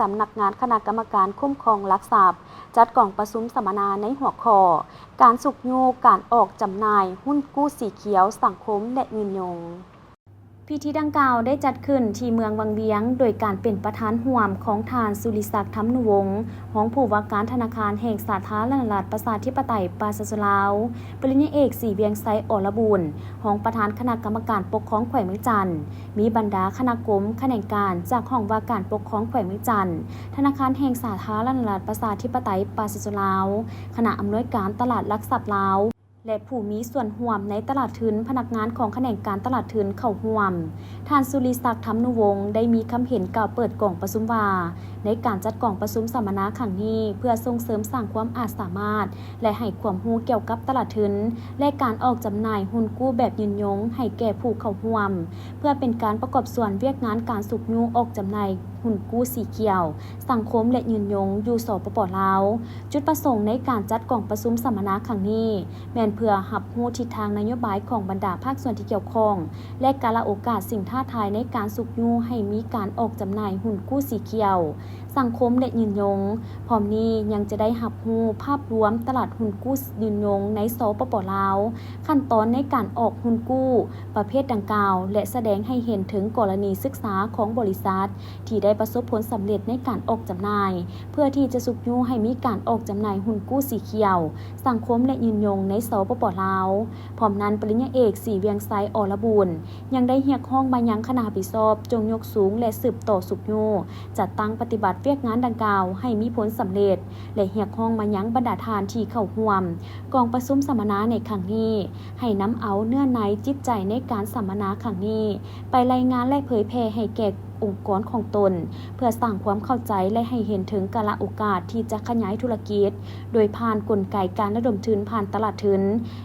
สำนักงานคณะกรรมการคุ้มครองลักทรัพย์จัดกล่องประชุมสัมมนาในหัวข้อการสุกยูการออกจำหน่ายหุ้นกู้สีเขียวสังคมและเงินยงพิธีดังกล่าวได้จัดขึ้นที่เมืองวังเวียงโดยการเป็นประธานร่วมของทานสุริศักดิ์ธรรมนุวงศ์รองผู้ว่าการธนาคารแห่งสาธารณรัฐประชาธิปไตยปราศาสลาวปริญญาเอกศรีเวียงไซอรบุญรองประธานคณะกรรมการปกครองแขวงเมืองจันทร์มีบรรดาคณะกรมแขนงการจากห้องว่าการปกครองแขวงเมืองจันทร์ธนาคารแห่งสาธารณรัฐประชาธิปไตยปราศาสลาวคณะอำนวยการตลาดหลักทรัพย์ลาวและผู้มีส่วนร่วมในตลาดทุนพนักงานของแขนงการตลาดทุนเข้าร่วมท่านสุริศักดิ์ธรรมนุวงศ์ได้มีคำเห็นกล่าวเปิดกล่องประชุมว่าในการจัดกล่องประชุมสัมมนาครั้งนี้เพื่อส่งเสริมสร้างความอาจสามารถและให้ความรู้เกี่ยวกับตลาดทุนและการออกจำหน่ายหุ้นกู้แบบยืนยงให้แก่ผู้เข้าร่วมเพื่อเป็นการประกอบส่วนเวียกงานการสุกยูออกจำหน่ายหุ้นกู้สีเขียวสังคมและยืนยงอยู่สปป.ลาวจุดประสงค์ในการจัดกล่องประชุมสัมมนาครั้งนี้แม่นเพื่อรับรู้ทิศทางนโยบายของบรรดาภาคส่วนที่เกี่ยวข้องและการละโอกาสสิ่งท้าทายในการสุกยูให้มีการออกจำหน่ายหุ้นกู้สีเขียวสังคมและยืนยงพร้อมนี้ยังจะได้รับรู้ภาพรวมตลาดหุ้นกู้ยืนยงในสปป.ลาวขั้นตอนในการออกหุ้นกู้ประเภทดังกล่าวและแสดงให้เห็นถึงกรณีศึกษาของบริษัทที่ได้ประสบผลสำเร็จในการออกจำหน่ายเพื่อที่จะสุกยูให้มีการออกจำหน่ายหุ้นกู้สีเขียวสังคมและยืนยงในสปป.ลาวพร้อมนั้นปริญญาเอกศรีเวียงไซอรบุญยังได้เรียกร้องมายังคณะรับผิดชอบจงยกสูงและสืบต่อสุกยูจัดตั้งปฏิบัติเวียกงานดังกล่าวให้มีผลสำเร็จและเรียกร้องมายังบรรดาทานที่เข้าร่วมกองประชุมสัมมนาในครั้งนี้ให้นำเอาเนื้อในจิตใจในการสัมมนาครั้งนี้ไปรายงานและเผยแพร่ให้แก่องค์กรของตนเพื่อสร้างความเข้าใจและให้เห็นถึงกาลโอกาสที่จะขยายธุรกิจโดยผ่านกลไกการระดมทุนผ่านตลาดทุน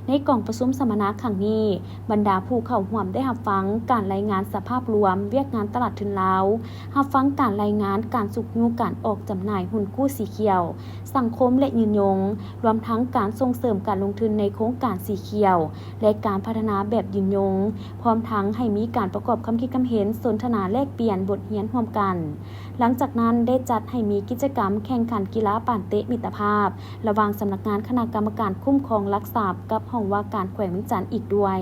ในกล่องประชุมสัมมนาครั้งนี้บรรดาผู้เข้าร่วมได้รับฟังการรายงานสภาพรวมเวียกงานตลาดทุนลาวรับฟังการรายงานการสุกยูการออกจำหน่ายหุ้นกู้สีเขียวสังคมและยืนยงรวมทั้งการส่งเสริมการลงทุนในโครงการสีเขียวและการพัฒนาแบบยืนยงพร้อมทั้งให้มีการประกอบความคิดความเห็นสนทนาแลกเปลี่ยนบทเรียนร่วมกันหลังจากนั้นได้จัดให้มีกิจกรรมแข่งขันกีฬาป่านเตะมิตรภาพระหว่างสำนักงานคณะกรรมการคุ้มครองลักทรัพย์กับห้องว่าการแขวงเมืองจันทร์อีกด้วย